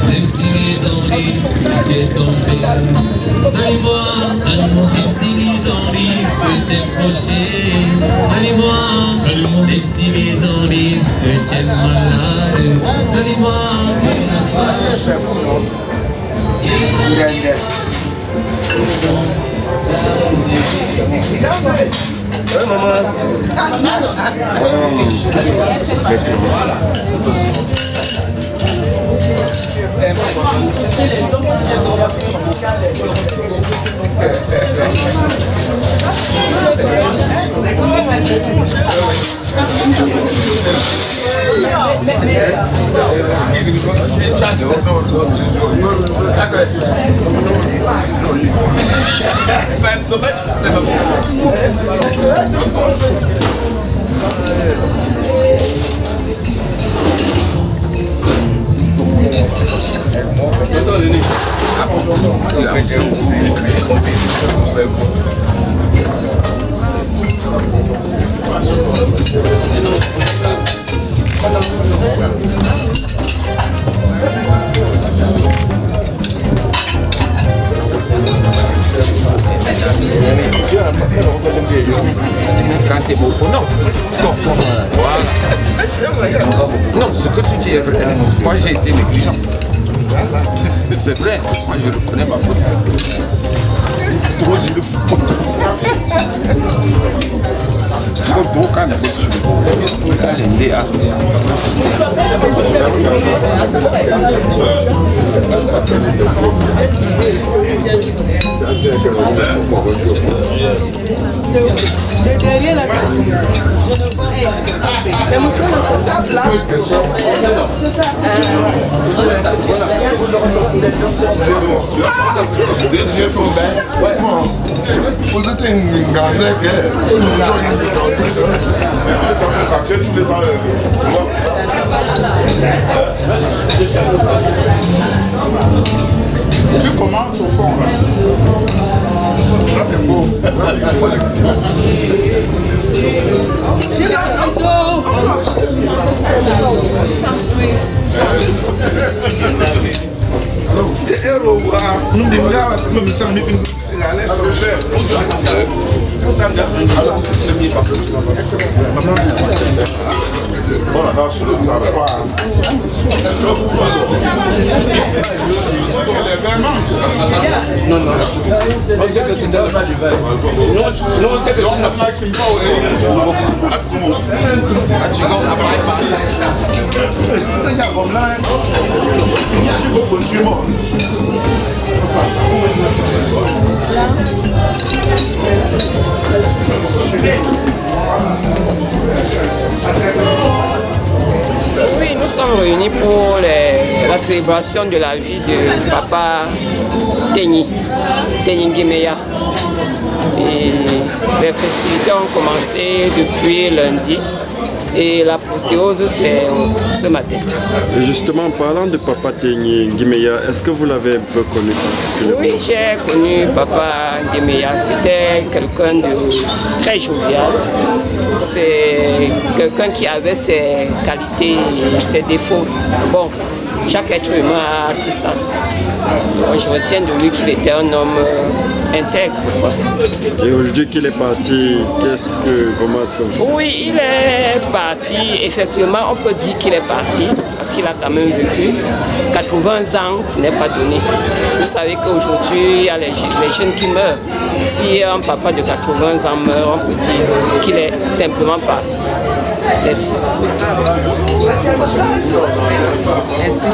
Même si les gens disent que t'es tombé. Salut-moi, même si les gens disent que t'es fauché. Salut-moi, même si les gens disent que t'es malade. Salut-moi, quand t'es beau, non. Non, ce que tu dis est vrai. Moi j'ai été négligent. C'est vrai, moi je reconnais ma faute. Trop il le faut. Trop quand la bête sur derrière la tu commences au fond là. Non, non. On sait que c'est de... Nous, on sait que c'est Oui, nous sommes réunis pour la célébration de la vie de Papa Teni Nguimeya. Et les festivités ont commencé depuis lundi et l'apothéose c'est ce matin. Et justement, en parlant de Papa Teni Nguimeya, est-ce que vous l'avez un peu connu particulièrement? Oui, j'ai connu Papa Nguimeya. C'était quelqu'un de très jovial. C'est quelqu'un qui avait ses qualités et ses défauts. Bon, chaque être humain a tout ça. Bon, je retiens de lui qu'il était un homme intègre. Quoi. Et aujourd'hui qu'il est parti, qu'est-ce que comment est-ce que vous... Oui, il est parti. Effectivement, on peut dire qu'il est parti parce qu'il a quand même vécu. 80 ans, ce n'est pas donné. Vous savez qu'aujourd'hui, il y a les jeunes qui meurent. Si un papa de 80 ans meurt, on peut dire qu'il est simplement parti. Merci. Merci.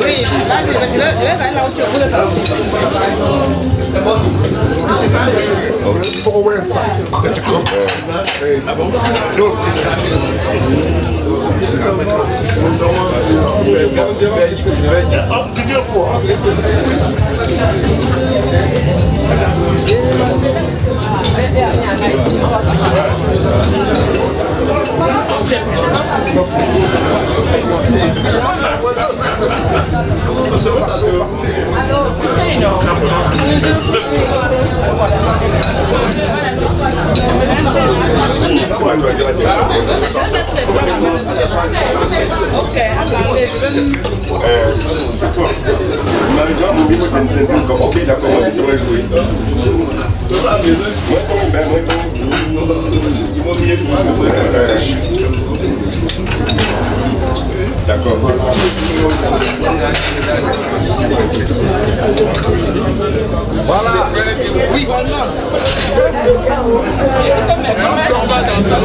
Oui, je vais aller là où tu veux Ok, attendez, je vais... Ok, d'accord, je dois jouer. D'accord. Voilà. Oui. On va dans ça.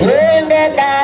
Wende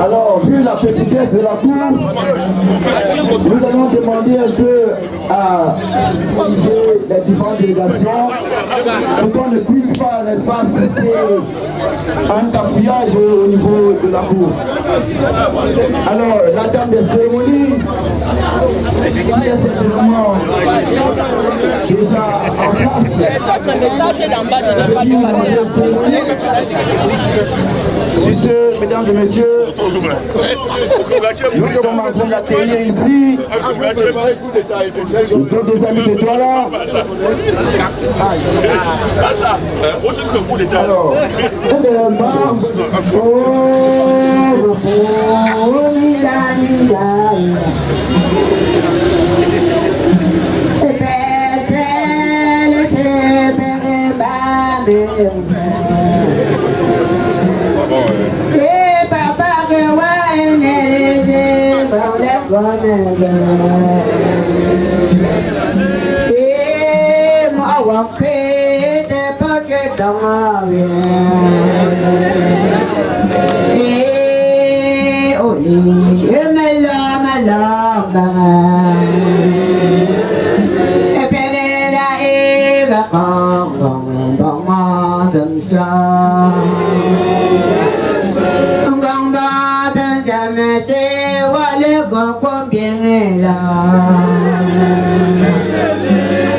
Alors, vu la petitesse de la cour, nous allons demander un peu à les différentes délégations pour qu'on ne puisse pas, n'est-ce pas, citer un tapouillage au niveau de la cour. Alors, la dame des cérémonies, qui est certainement déjà en place. Ce message est d'en bas, je n'ai pas vu passer. Mesdames et messieurs, nous sommes en train d'atterrir ici. Tous des amis de toi là. Alors,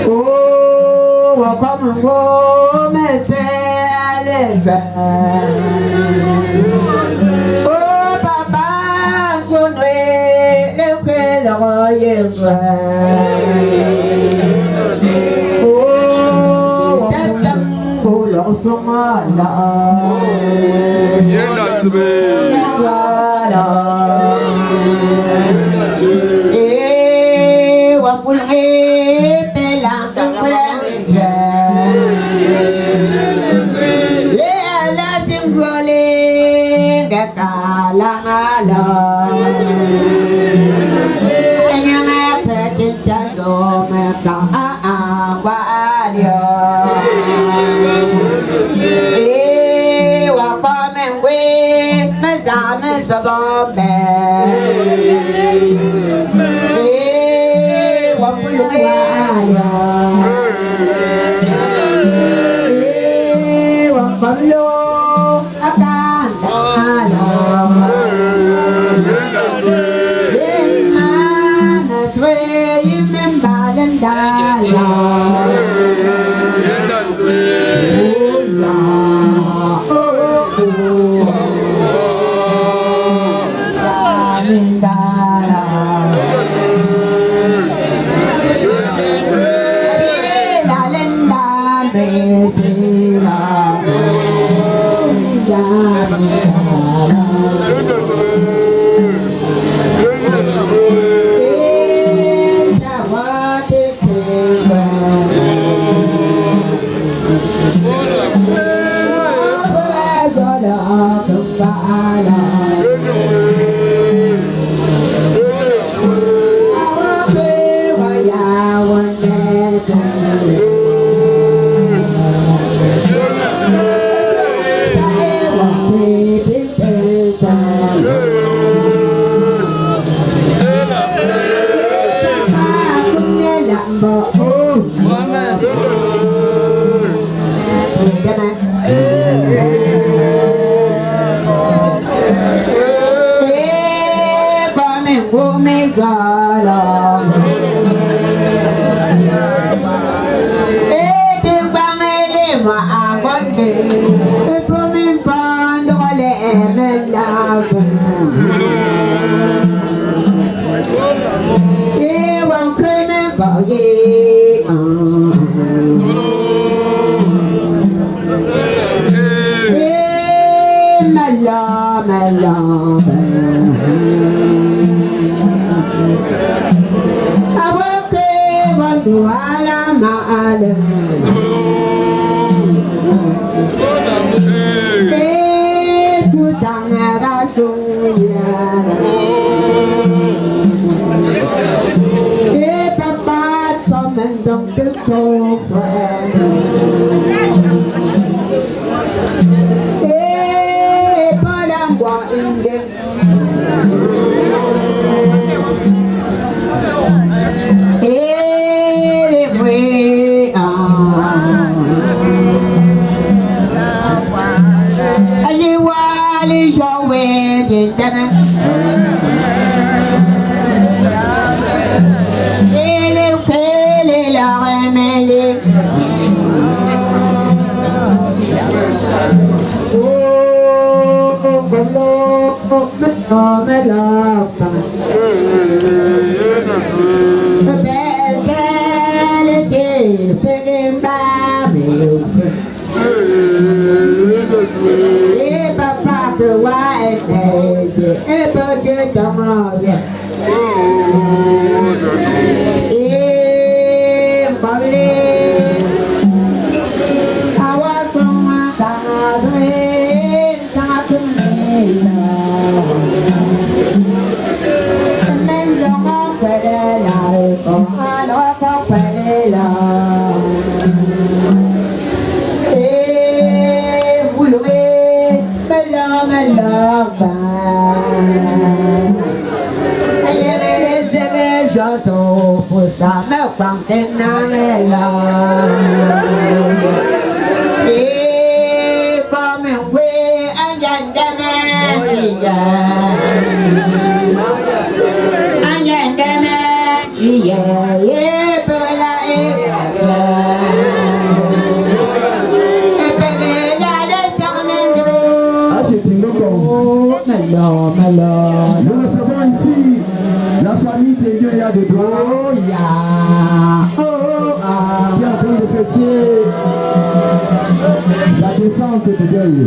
Oh, beau me c'est les oh papa tourner le que le royaume oh t'attends pour leur chemin et wa pulhe pelang tangklang le ala singgole gakalang alam yang apa cincang mata apa dia wa pamen we mazame sabambe wa pulwa ya wa pamlo akan alam na swe yimbalan dala reconnaissance de Dieu.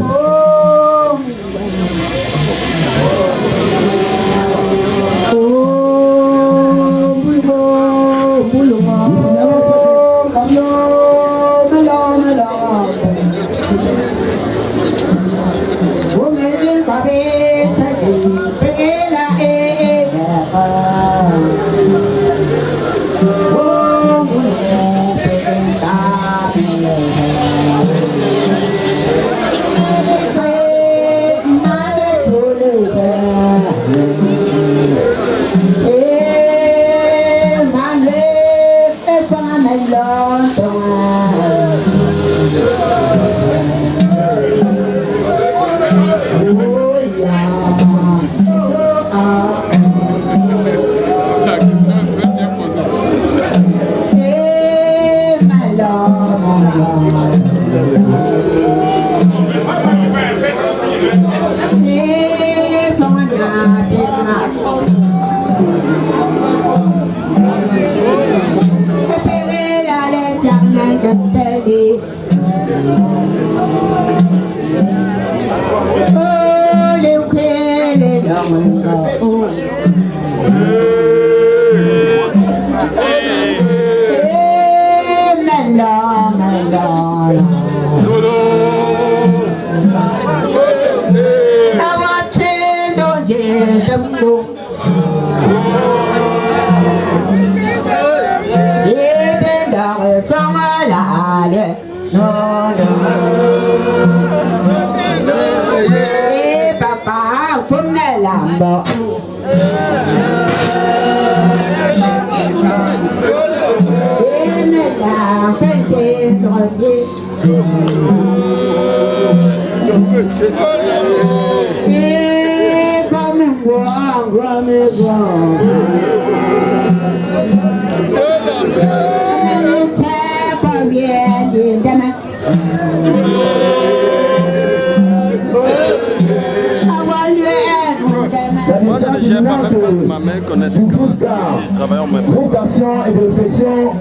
Moi, je ne gère pas même parce que ma mère connaît ce qu'on a travaillé en même temps. Groupe d'action et de réflexion.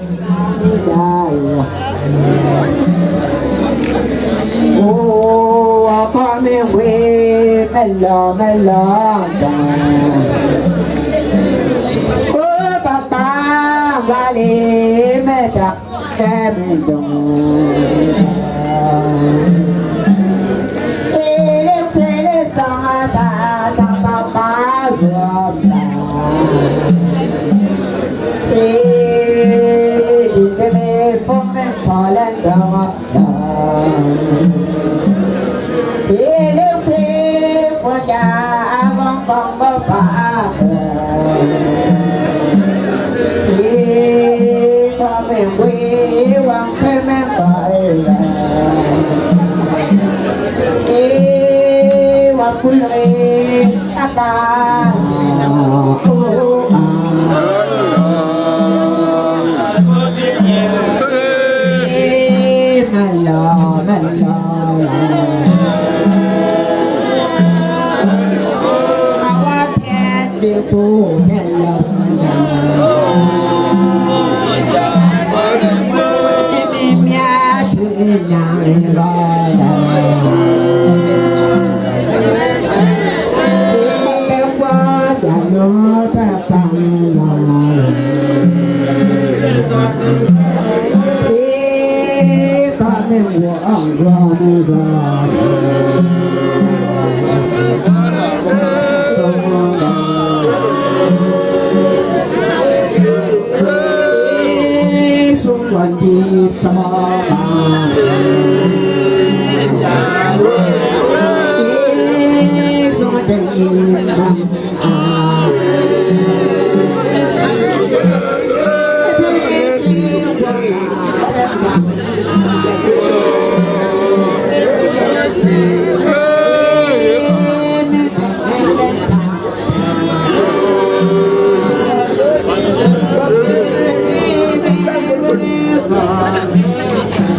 Oh, encore mes oui, melon, melon. Oh, papa, va aller mettre ta maison.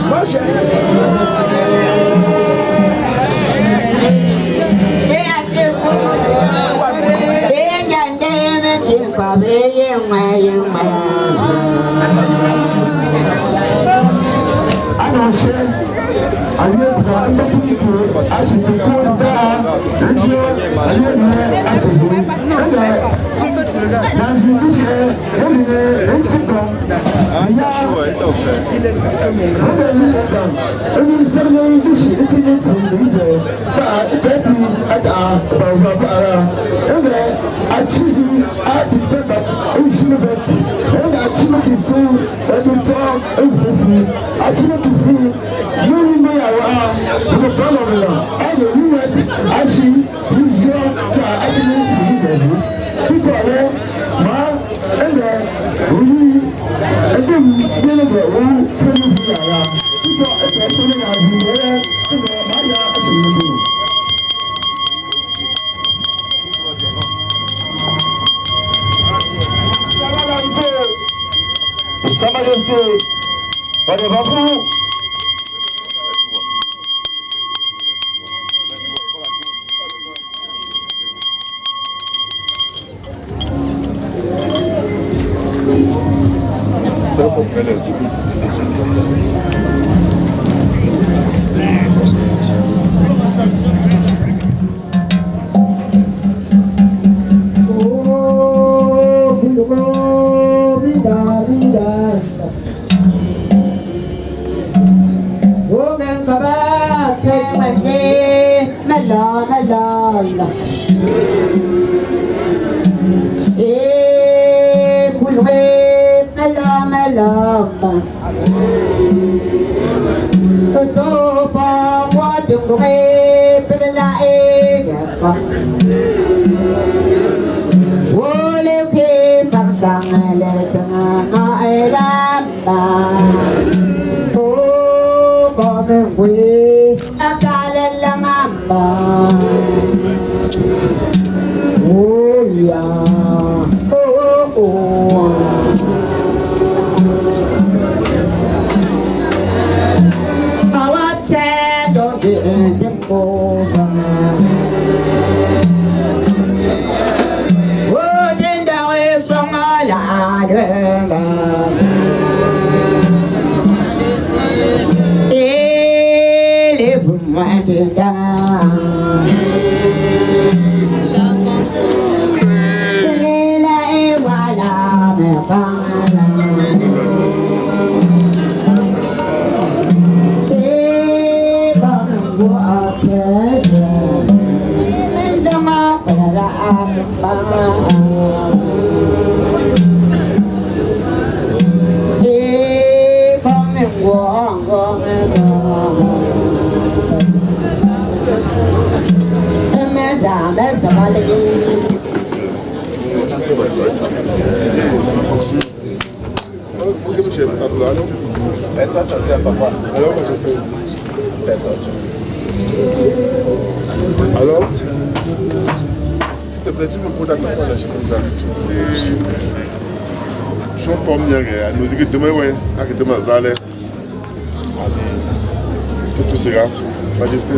Moi, Alors, s'il te plaît, tu me poses la question là, je suis comme ça. Je suis pas bien, nous écoutons demain, ouais, avec demain, Zalé. Tout sera, Majesté.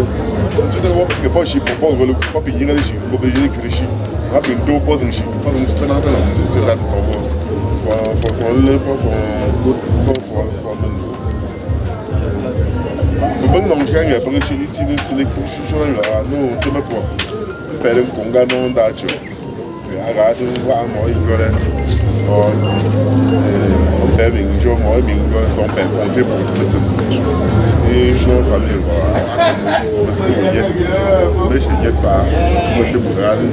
Je ne vois pas si pour pas le pas payer les chiffres, pour payer les crédits. Rapide, deux postes, je suis pas dans je suis là de savoir. Pour son lait, pour c'est bon donc quand il y a pas de chez les positions là nous on te met pour faire un conga non d'accio et regarde voir moi il veut on fait une jour moi il veut donc faire compter pour c'est chose famille voilà mais je n'y pas moi de pour aller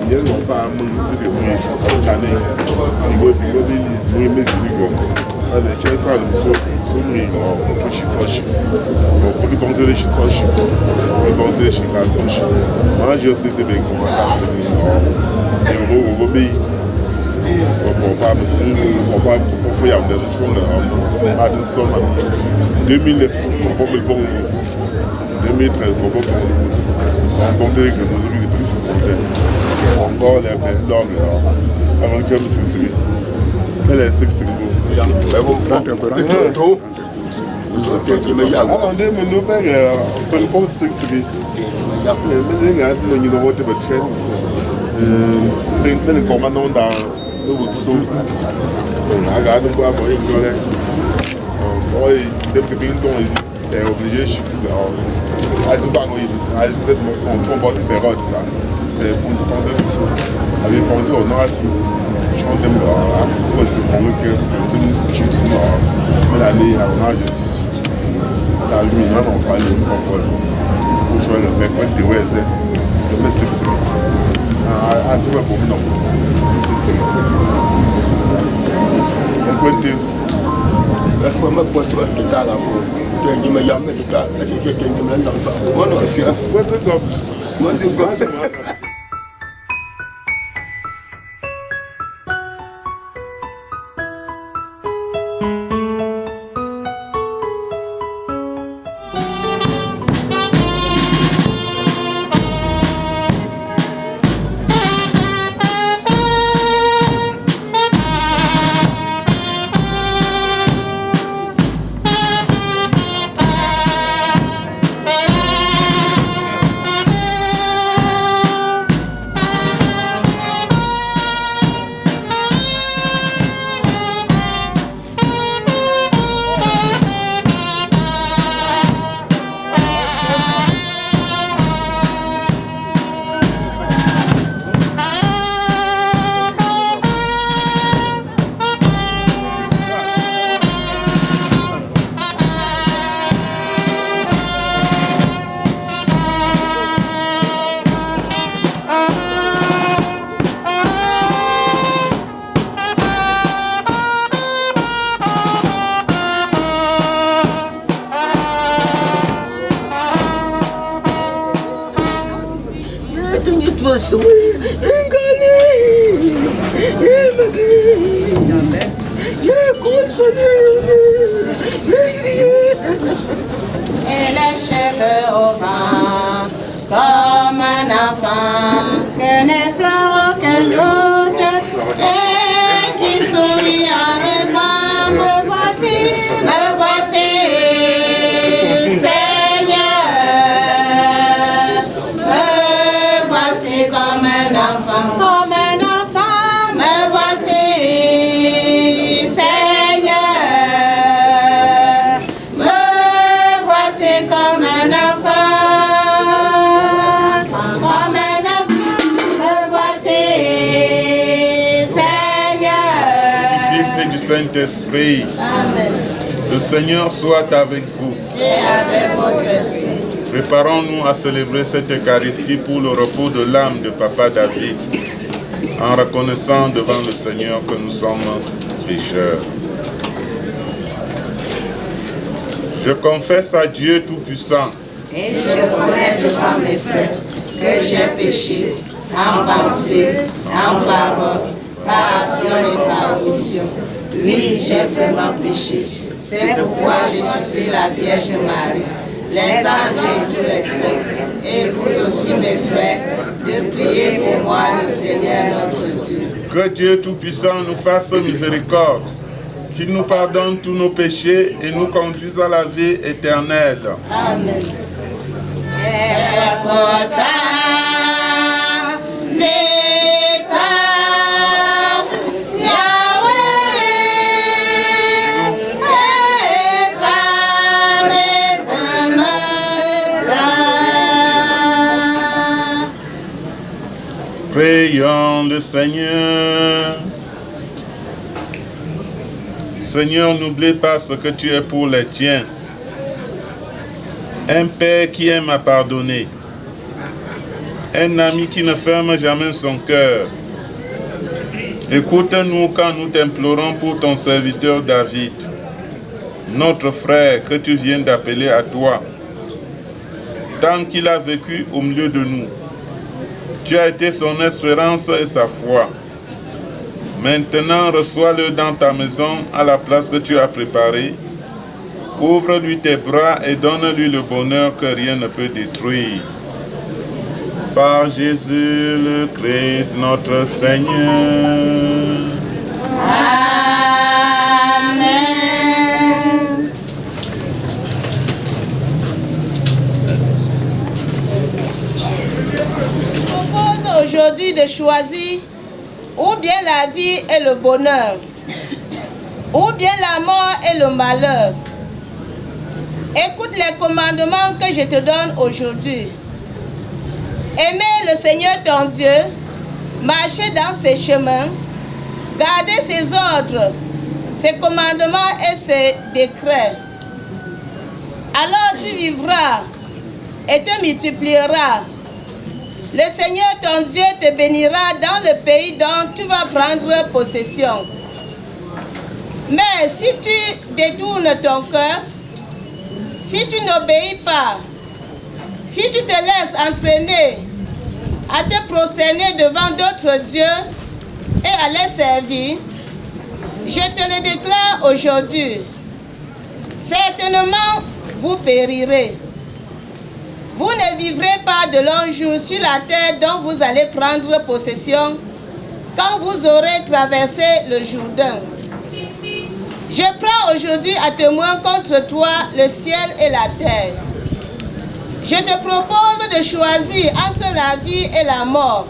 il n'y a pas mon de moi année il veut mais allez, tu as ça, le saut, il faut que tu saches. Pour que tu aies saches, pour que tu aies saches. Moi, je sais que c'est bien qu'on va faire. Et on va obéir. On va faire des choses à des sommes. 2009, on va faire le bon. 2013, on va faire le bon. On va compter que nos amis, c'est plus ce qu'on fait. Encore les peines longues, avant que nous se elle est sexy. Mais bon, ça te peut être trop. On dit, mais nous, on peut pas sexy. Mais nous, on va te battre. Les commandants dans le Wuxu. On a regardé quoi, moi, il depuis le temps, il est obligé, je suis Et les cheveux au vent, comme un enfant, que les fleurs aucun doute, et qui sourit en rêvant, me voici, Seigneur, me voici comme un enfant, me voici, Seigneur, me voici comme un enfant, me voici, Seigneur. Du Fils et du Saint-Esprit. Amen. Le Seigneur soit avec vous. Et avec votre esprit. Préparons-nous à célébrer cette Eucharistie pour le repos de l'âme de Papa David, en reconnaissant devant le Seigneur que nous sommes pécheurs. Je confesse à Dieu Tout-Puissant Et je reconnais devant mes frères que j'ai péché en pensée, en parole, par action et par omission. Oui, j'ai vraiment péché. C'est pourquoi je supplie la Vierge Marie, les anges et tous les saints, et vous aussi mes frères, de prier pour moi le Seigneur notre Dieu. que Dieu Tout-Puissant nous fasse miséricorde, qu'il nous pardonne tous nos péchés et nous conduise à la vie éternelle. Amen. Prions le Seigneur. Seigneur, n'oublie pas ce que tu es pour les tiens. Un père qui aime à pardonner. Un ami qui ne ferme jamais son cœur. Écoute-nous quand nous t'implorons pour ton serviteur David, notre frère que tu viens d'appeler à toi. Tant qu'il a vécu au milieu de nous, tu as été son espérance et sa foi. Maintenant, reçois-le dans ta maison à la place que tu as préparée. Ouvre-lui tes bras et donne-lui le bonheur que rien ne peut détruire. Par Jésus le Christ, notre Seigneur. Amen. Je propose aujourd'hui de choisir ou bien la vie et le bonheur, ou bien la mort et le malheur. Écoute les commandements que je te donne aujourd'hui. Aimer le Seigneur ton Dieu, marcher dans ses chemins, garder ses ordres, ses commandements et ses décrets. Alors tu vivras et te multiplieras. Le Seigneur ton Dieu te bénira dans le pays dont tu vas prendre possession. Mais si tu détournes ton cœur, si tu n'obéis pas, si tu te laisses entraîner à te prosterner devant d'autres dieux et à les servir, je te le déclare aujourd'hui, certainement vous périrez. Vous ne vivrez pas de longs jours sur la terre dont vous allez prendre possession quand vous aurez traversé le Jourdain. Je prends aujourd'hui à témoin contre toi le ciel et la terre. Je te propose de choisir entre la vie et la mort,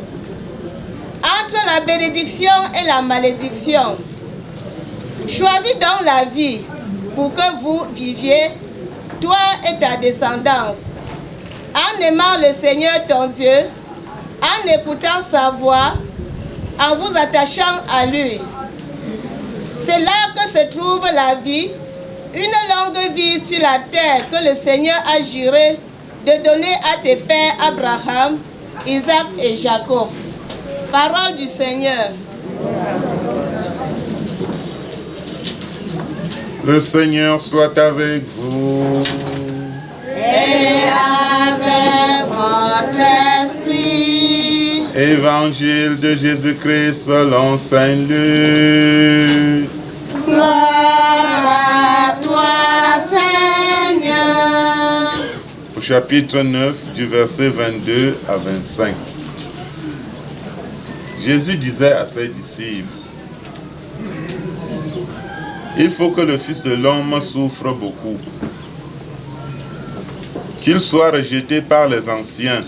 entre la bénédiction et la malédiction. Choisis donc la vie pour que vous viviez, toi et ta descendance, en aimant le Seigneur ton Dieu, en écoutant sa voix, en vous attachant à lui. C'est là que se trouve la vie, une longue vie sur la terre que le Seigneur a juré de donner à tes pères Abraham, Isaac et Jacob. Parole du Seigneur. Le Seigneur soit avec vous. Et avec votre esprit. Évangile de Jésus-Christ selon Saint Luc. Gloire à toi, Seigneur. Au chapitre 9, du verset 22 à 25. Jésus disait à ses disciples, « Il faut que le Fils de l'homme souffre beaucoup, qu'il soit rejeté par les anciens,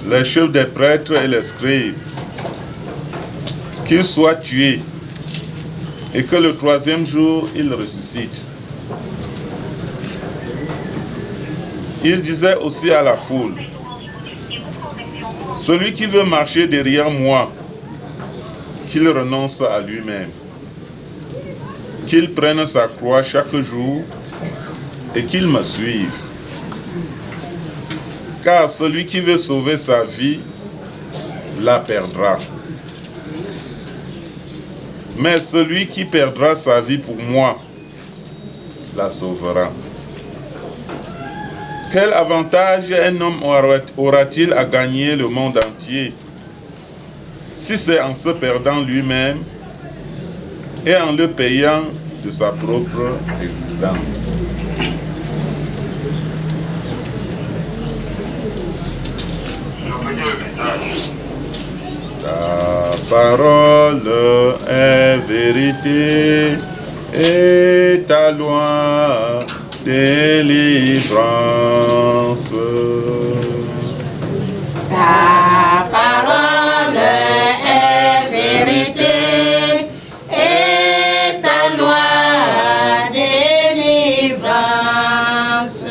les chefs des prêtres et les scribes, qu'il soit tué, et que le troisième jour, il ressuscite. » Il disait aussi à la foule, « Celui qui veut marcher derrière moi, qu'il renonce à lui-même, qu'il prenne sa croix chaque jour et qu'il me suive. Car celui qui veut sauver sa vie, la perdra. Mais celui qui perdra sa vie pour moi, la sauvera. Quel avantage un homme aura-t-il à gagner le monde entier si c'est en se perdant lui-même et en le payant de sa propre existence? Ta parole est vérité et ta loi délivrance. Ta parole est vérité et ta loi délivrance.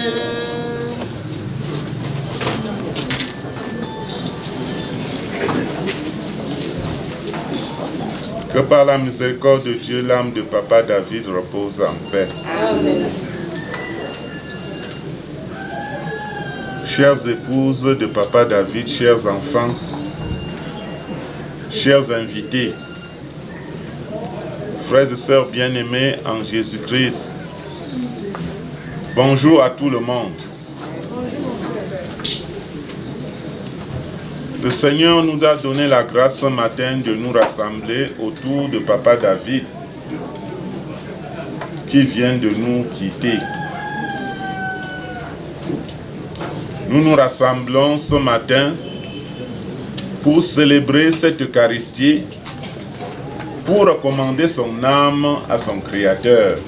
Que par la miséricorde de Dieu, l'âme de Papa David repose en paix. Amen. Chères épouses de Papa David, chers enfants, chers invités, frères et sœurs bien-aimés en Jésus-Christ, bonjour à tout le monde. Le Seigneur nous a donné la grâce ce matin de nous rassembler autour de Papa David, qui vient de nous quitter. Nous nous rassemblons ce matin pour célébrer cette Eucharistie, pour recommander son âme à son Créateur,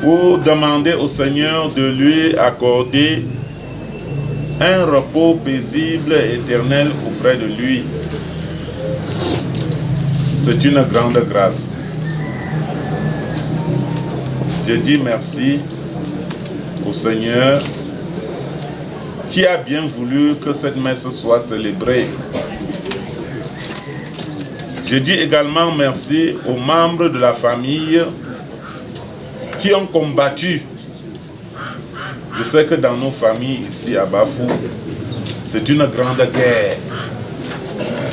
pour demander au Seigneur de lui accorder un repos paisible et éternel auprès de lui. C'est une grande grâce. Je dis merci au Seigneur qui a bien voulu que cette messe soit célébrée. Je dis également merci aux membres de la famille qui ont combattu. Je sais que dans nos familles ici à Bafou, c'est une grande guerre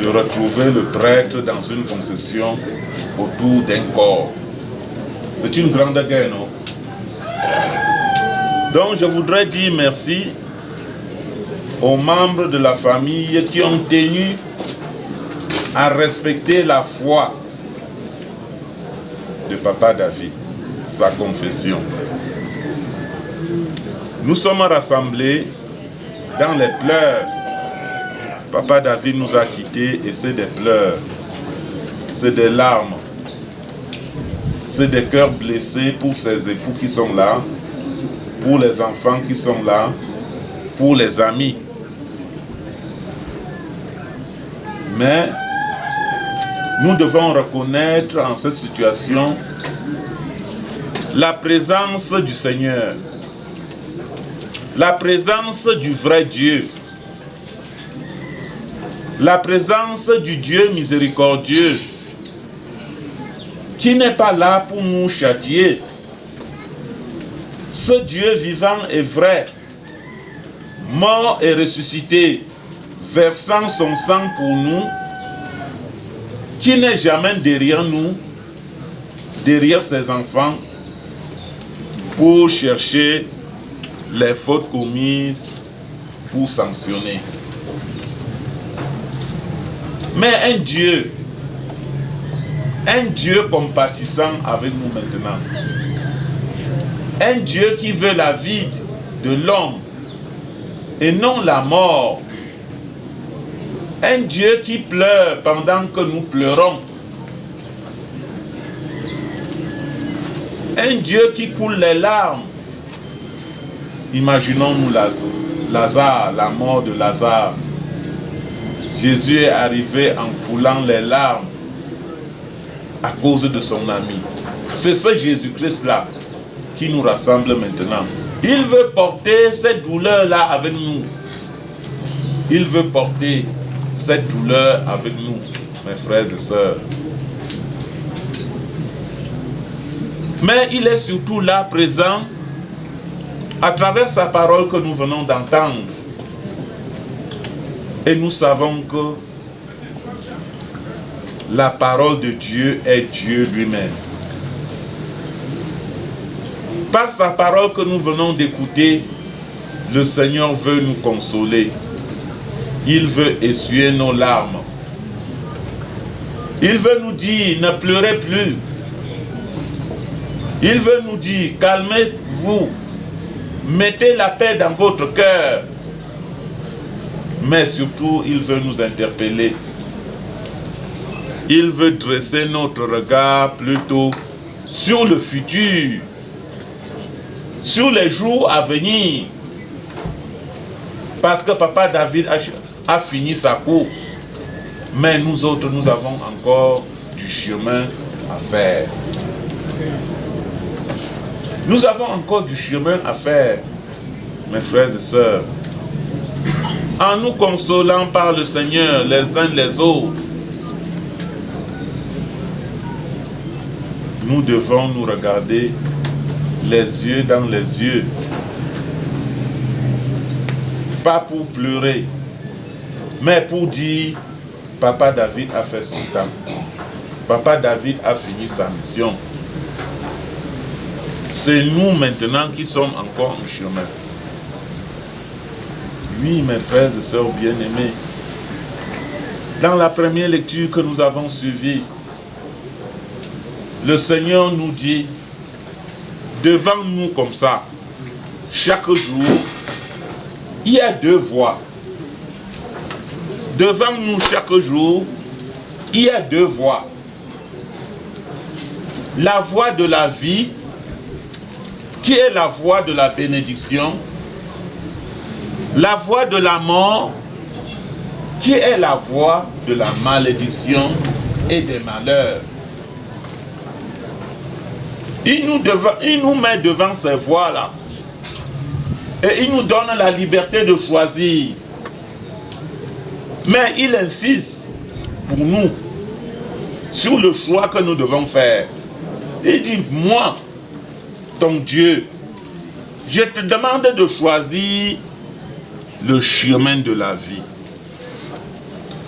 de retrouver le prêtre dans une concession autour d'un corps. C'est une grande guerre, non? Donc je voudrais dire merci aux membres de la famille qui ont tenu à respecter la foi de Papa David, sa confession. Nous sommes rassemblés dans les pleurs. Papa David nous a quittés et c'est des pleurs, c'est des larmes, c'est des cœurs blessés pour ses époux qui sont là, pour les enfants qui sont là, pour les amis. Mais nous devons reconnaître en cette situation la présence du Seigneur, la présence du vrai Dieu, la présence du Dieu miséricordieux qui n'est pas là pour nous châtier. Ce Dieu vivant et vrai, mort et ressuscité, versant son sang pour nous, qui n'est jamais derrière nous, derrière ses enfants, pour chercher les fautes commises, pour sanctionner. Mais un Dieu compatissant avec nous maintenant. Un Dieu qui veut la vie de l'homme et non la mort. Un Dieu qui pleure pendant que nous pleurons. Un Dieu qui coule les larmes. Imaginons-nous Lazare, la mort de Lazare. Jésus est arrivé en coulant les larmes à cause de son ami. C'est ce Jésus-Christ-là qui nous rassemble maintenant. Il veut porter cette douleur-là avec nous. Il veut porter cette douleur avec nous, mes frères et sœurs. Mais il est surtout là présent à travers sa parole que nous venons d'entendre. Et nous savons que la parole de Dieu est Dieu lui-même. Par sa parole que nous venons d'écouter, le Seigneur veut nous consoler. Il veut essuyer nos larmes. Il veut nous dire, ne pleurez plus. Il veut nous dire, calmez-vous. Mettez la paix dans votre cœur. Mais surtout, il veut nous interpeller. Il veut dresser notre regard plutôt sur le futur, sur les jours à venir. Parce que Papa David a fini sa course. Mais nous autres, nous avons encore du chemin à faire. Nous avons encore du chemin à faire, mes frères et sœurs. En nous consolant par le Seigneur les uns les autres, nous devons nous regarder les yeux dans les yeux. Pas pour pleurer, mais pour dire, Papa David a fait son temps. Papa David a fini sa mission. C'est nous maintenant qui sommes encore en chemin. Oui, mes frères et sœurs bien-aimés, dans la première lecture que nous avons suivie, le Seigneur nous dit, devant nous comme ça, chaque jour, il y a deux voies. Devant nous chaque jour, il y a deux voies. La voie de la vie, qui est la voie de la bénédiction. La voie de la mort, qui est la voie de la malédiction et des malheurs. Il nous met devant ces voies-là. Et il nous donne la liberté de choisir. Mais il insiste pour nous sur le choix que nous devons faire. Il dit, moi, ton Dieu, je te demande de choisir le chemin de la vie.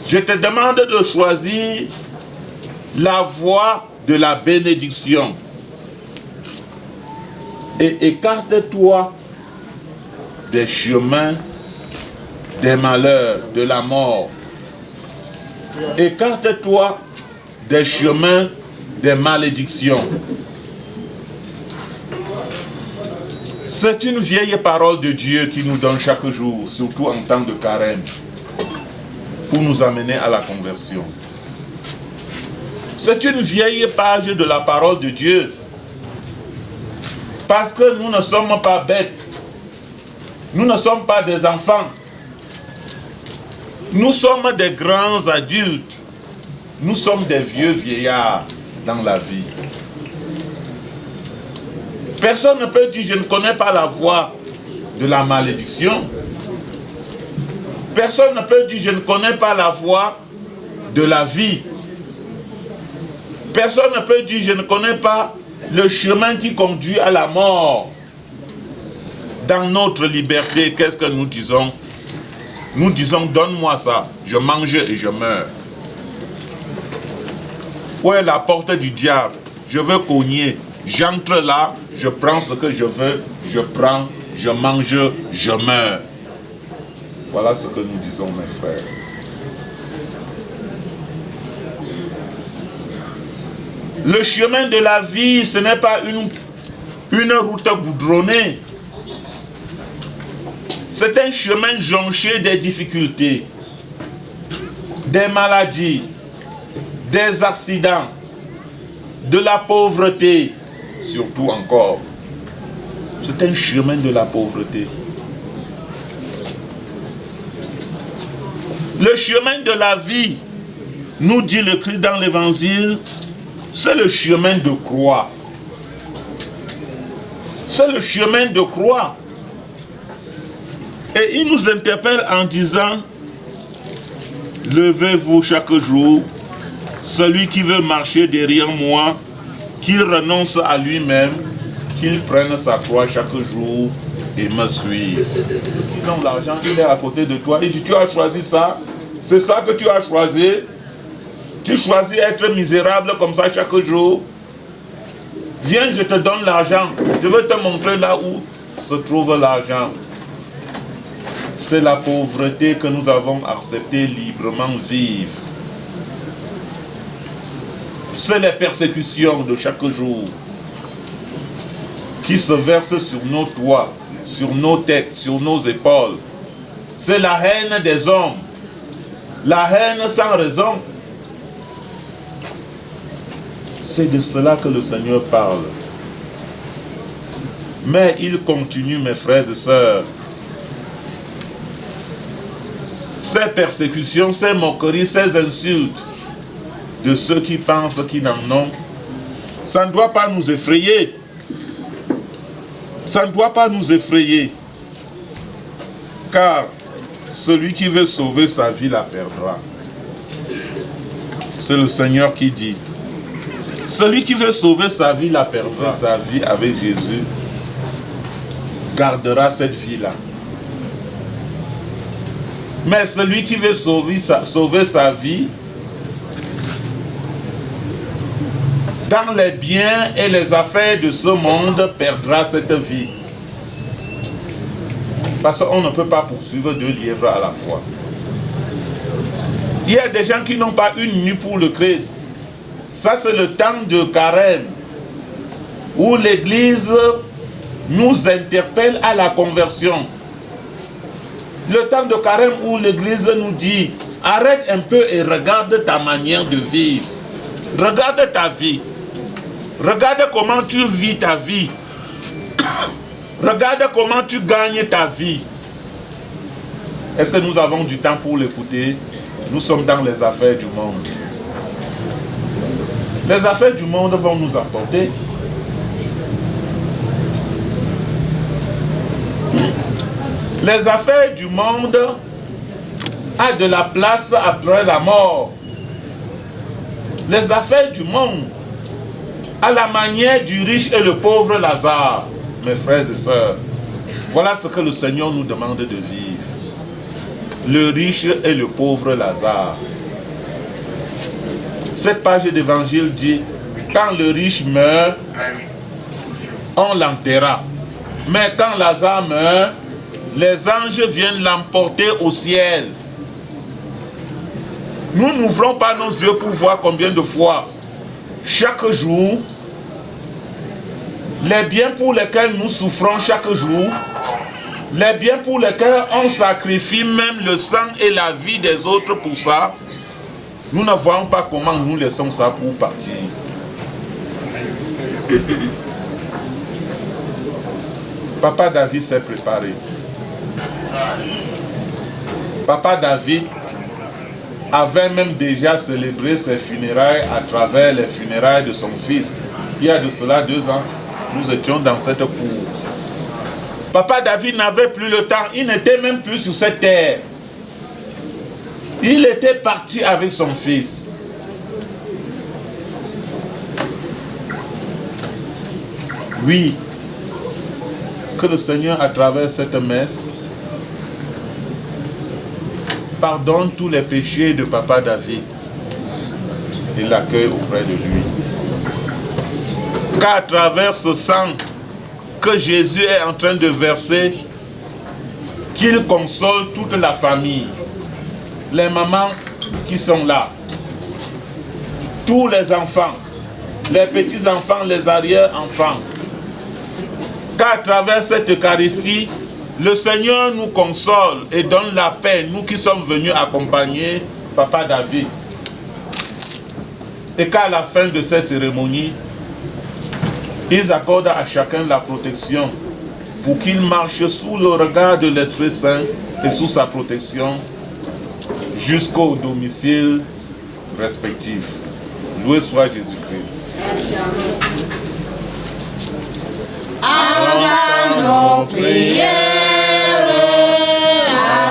Je te demande de choisir la voie de la bénédiction. Et écarte-toi des chemins des malheurs, de la mort. Écarte-toi des chemins des malédictions. C'est une vieille parole de Dieu qui nous donne chaque jour, surtout en temps de carême, pour nous amener à la conversion. C'est une vieille page de la parole de Dieu. Parce que nous ne sommes pas bêtes. Nous ne sommes pas des enfants. Nous sommes des grands adultes. Nous sommes des vieux vieillards dans la vie. Personne ne peut dire, je ne connais pas la voie de la malédiction. Personne ne peut dire, je ne connais pas la voie de la vie. Personne ne peut dire, je ne connais pas le chemin qui conduit à la mort. Dans notre liberté, qu'est-ce que nous disons? Nous disons, donne-moi ça, je mange et je meurs. Où est la porte du diable? Je veux cogner. J'entre là, je prends ce que je veux, je prends, je mange, je meurs. Voilà ce que nous disons, mes frères. Le chemin de la vie, ce n'est pas une route goudronnée. C'est un chemin jonché des difficultés, des maladies, des accidents, de la pauvreté, surtout encore. C'est un chemin de la pauvreté. Le chemin de la vie, nous dit le Christ dans l'Évangile, c'est le chemin de croix. C'est le chemin de croix. Et il nous interpelle en disant, levez-vous chaque jour, celui qui veut marcher derrière moi, qu'il renonce à lui-même, qu'il prenne sa croix chaque jour et me suive. Ils ont l'argent, il est à côté de toi. Il dit, tu as choisi ça, c'est ça que tu as choisi. Tu choisis être misérable comme ça chaque jour. Viens, je te donne l'argent. Je veux te montrer là où se trouve l'argent. C'est la pauvreté que nous avons accepté librement vivre. C'est les persécutions de chaque jour qui se versent sur nos toits, sur nos têtes, sur nos épaules. C'est la haine des hommes. La haine sans raison. C'est de cela que le Seigneur parle. Mais il continue, mes frères et sœurs. Ces persécutions, ces moqueries, ces insultes de ceux qui pensent qu'ils n'en ont, ça ne doit pas nous effrayer. Ça ne doit pas nous effrayer. Car celui qui veut sauver sa vie la perdra. C'est le Seigneur qui dit. Celui qui veut sauver sa vie la perdra. Sa vie avec Jésus gardera cette vie-là. Mais celui qui veut sauver sa vie dans les biens et les affaires de ce monde perdra cette vie. Parce qu'on ne peut pas poursuivre deux lièvres à la fois. Il y a des gens qui n'ont pas une nuit pour le Christ. Ça, c'est le temps de carême où l'Église nous interpelle à la conversion. Le temps de carême où l'Église nous dit arrête un peu et regarde ta manière de vivre. Regarde ta vie. Regarde comment tu vis ta vie. Regarde comment tu gagnes ta vie. Est-ce que nous avons du temps pour l'écouter? Nous sommes dans les affaires du monde. Les affaires du monde vont nous apporter. Les affaires du monde ont de la place après la mort. Les affaires du monde, à la manière du riche et le pauvre Lazare, mes frères et sœurs. Voilà ce que le Seigneur nous demande de vivre. Le riche et le pauvre Lazare. Cette page d'évangile dit, quand le riche meurt, on l'enterra. Mais quand Lazare meurt, les anges viennent l'emporter au ciel. Nous n'ouvrons pas nos yeux pour voir combien de fois, chaque jour, les biens pour lesquels nous souffrons chaque jour, les biens pour lesquels on sacrifie même le sang et la vie des autres pour ça, nous ne voyons pas comment nous laissons ça pour partir. Papa David s'est préparé. Papa David avait même déjà célébré ses funérailles à travers les funérailles de son fils. Il y a de cela 2 ans, nous étions dans cette cour. Papa David n'avait plus le temps, il n'était même plus sur cette terre. Il était parti avec son fils. Oui, que le Seigneur, à travers cette messe, pardonne tous les péchés de Papa David et l'accueille auprès de lui. Car à travers ce sang que Jésus est en train de verser, qu'il console toute la famille, les mamans qui sont là, tous les enfants, les petits-enfants, les arrière-enfants. Car à travers cette Eucharistie, le Seigneur nous console et donne la paix, nous qui sommes venus accompagner Papa David. Et qu'à la fin de ces cérémonies, ils accordent à chacun la protection pour qu'il marche sous le regard de l'Esprit Saint et sous sa protection jusqu'au domicile respectif. Loué soit Jésus-Christ. Entends nos prières,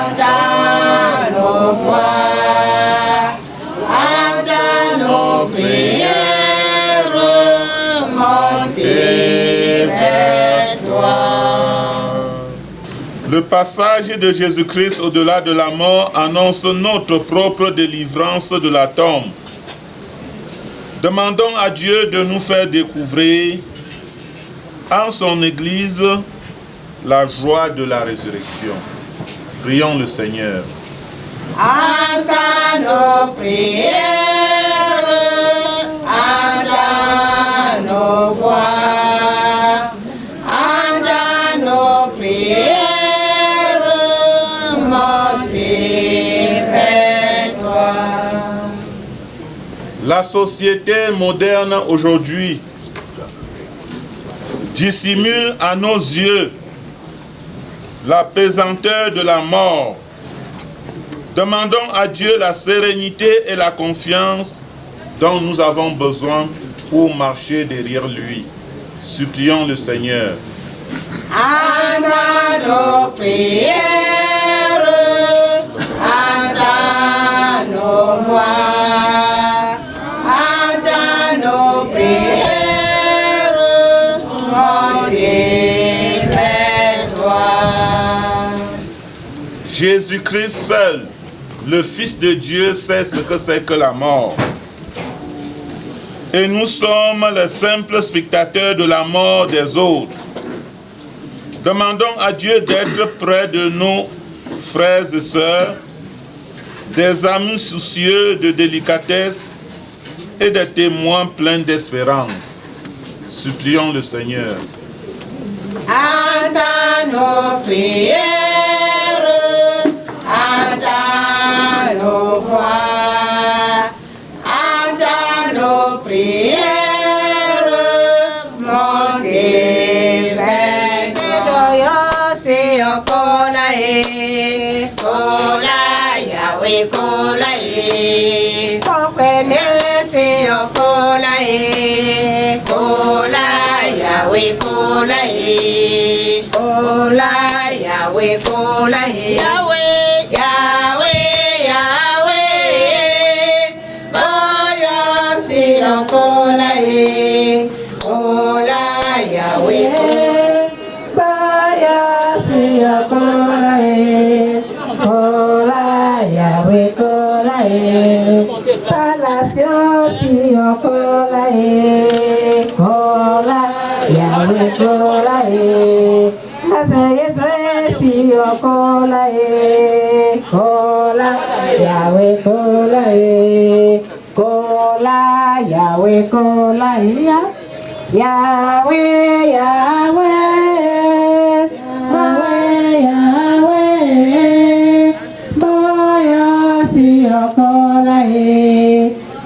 entends nos voix, entends nos prières, montez vers toi. Le passage de Jésus-Christ au-delà de la mort annonce notre propre délivrance de la tombe. Demandons à Dieu de nous faire découvrir en son Église la joie de la résurrection. Prions le Seigneur. Entends nos prières, entends nos voix, entends nos prières, montez vers toi. La société moderne aujourd'hui dissimule à nos yeux la pesanteur de la mort. Demandons à Dieu la sérénité et la confiance dont nous avons besoin pour marcher derrière lui. Supplions le Seigneur. Entends nos prières, entends nos voix, entends nos prières, montez vers toi. Jésus-Christ seul, le Fils de Dieu, sait ce que c'est que la mort. Et nous sommes les simples spectateurs de la mort des autres. Demandons à Dieu d'être près de nos frères et sœurs, des amis soucieux de délicatesse et des témoins pleins d'espérance. Supplions le Seigneur. Entends nos prières, entends nos voix, entends nos prières, montez vers toi. C'est encore là, Kola Yahweh, Kola c'est encore là, Kola Yahweh, Kola Yahweh. Yahweh kola Yahweh, Yahweh, Yahweh. Boyo si kola kola Yahweh. Boyo si kola kola Yahweh kola Palacio si kola kola Yahweh kola Aseye si kola kola Yahweh kola kola Yahweh kola Yahweh Yahweh Yahweh Boyo si kola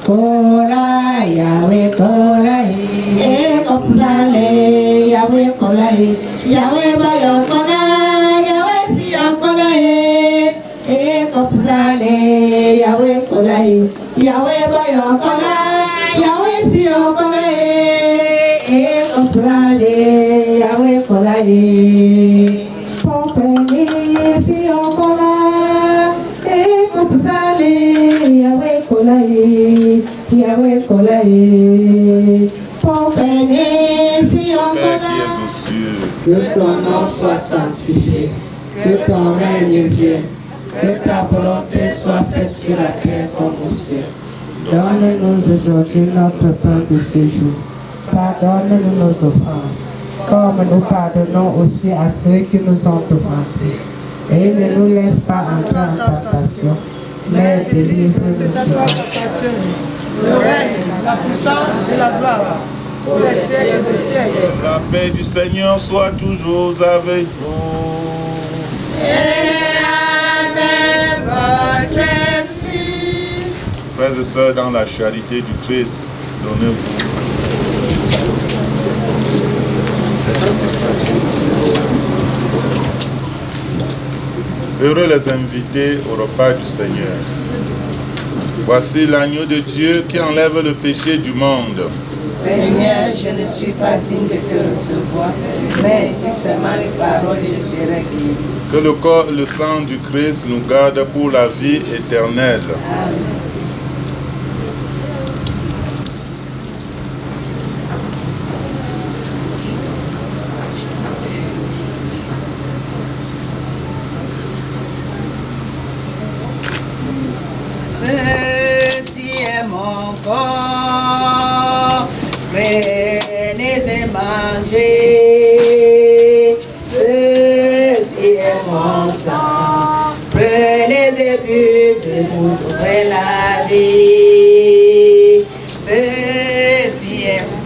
kola Yahweh kola kopzale Yahweh kola Yahweh boyo kola Yahweh si kola kopzale Yahweh kola Yahweh boyo kola Yahweh si kola kopzale Yahweh kola Popeni si kola kopzale Yahweh kola Yahweh kola Popeni si Père qui es aux cieux, que ton nom soit sanctifié, que ton règne vienne, que ta volonté soit faite sur la terre comme au ciel. Donne-nous aujourd'hui notre pain de ce jour. Pardonne-nous nos offenses, comme nous pardonnons aussi à ceux qui nous ont offensés. Et ne nous laisse pas entrer en tentation, mais délivre-nous du mal. Le règne, la puissance et la gloire. Pour les siècles des siècles. la paix du Seigneur soit toujours avec vous. Et avec votre esprit. Frères et sœurs, dans la charité du Christ, donnez-vous. Heureux les invités au repas du Seigneur. Voici l'agneau de Dieu qui enlève le péché du monde. Seigneur, je ne suis pas digne de te recevoir, mais dis seulement les paroles, je serai guéri. Que le corps et le sang du Christ nous gardent pour la vie éternelle. Amen. Ceci est mon corps, prenez et mangez. Ceci est mon sang, prenez et buvez, vous aurez la vie. Ceci est mon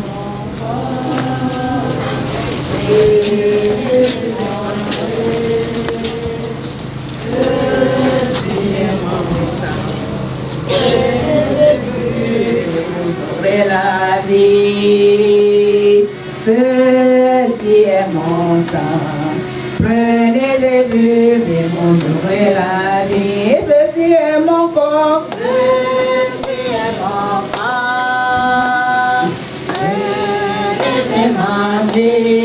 la vie, ceci est mon sang. Prenez et buvez, vous aurez la vie. Ceci est mon corps, Ceci est mon corps, prenez et mangez.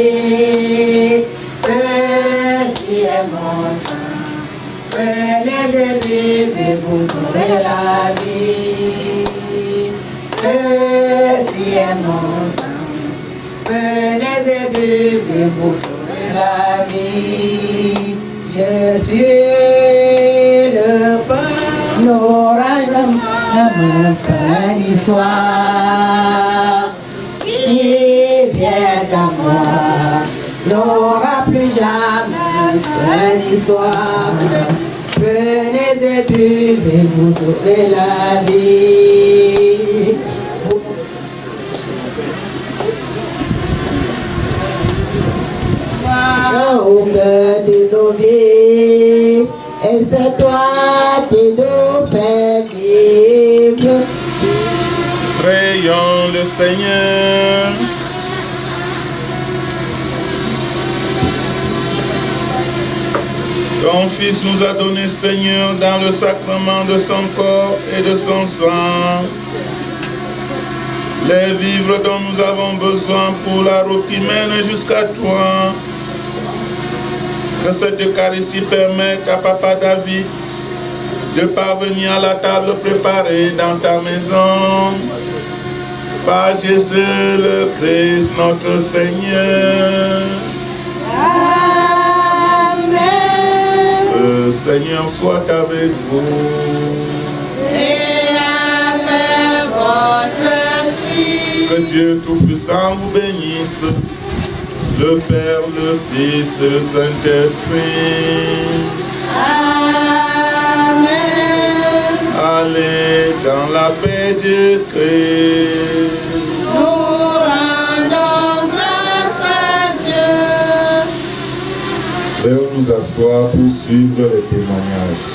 Ceci est mon sang, prenez et buvez, vous aurez la vie. Ceci est mon sang, prenez et buvez, vous aurez la vie. Je suis le pain, l'orange, le pain du soir. Qui vient à moi, n'aura plus jamais pain du soir. Prenez et buvez, vous aurez la vie. Au cœur de nos vies, et c'est toi qui nous fais vivre. Prions le Seigneur. Ton Fils nous a donné, Seigneur, dans le sacrement de son corps et de son sang, les vivres dont nous avons besoin pour la route qui mène jusqu'à toi. Que cette Eucharistie permette à Papa David de parvenir à la table préparée dans ta maison. Par Jésus le Christ, notre Seigneur. Amen. Le Seigneur soit avec vous. Et avec votre esprit. Que Dieu Tout-Puissant vous bénisse, le Père, le Fils et le Saint-Esprit. Amen. Allez dans la paix de Christ. Nous rendons grâce à Dieu. Veuillez nous asseoir pour suivre les témoignages.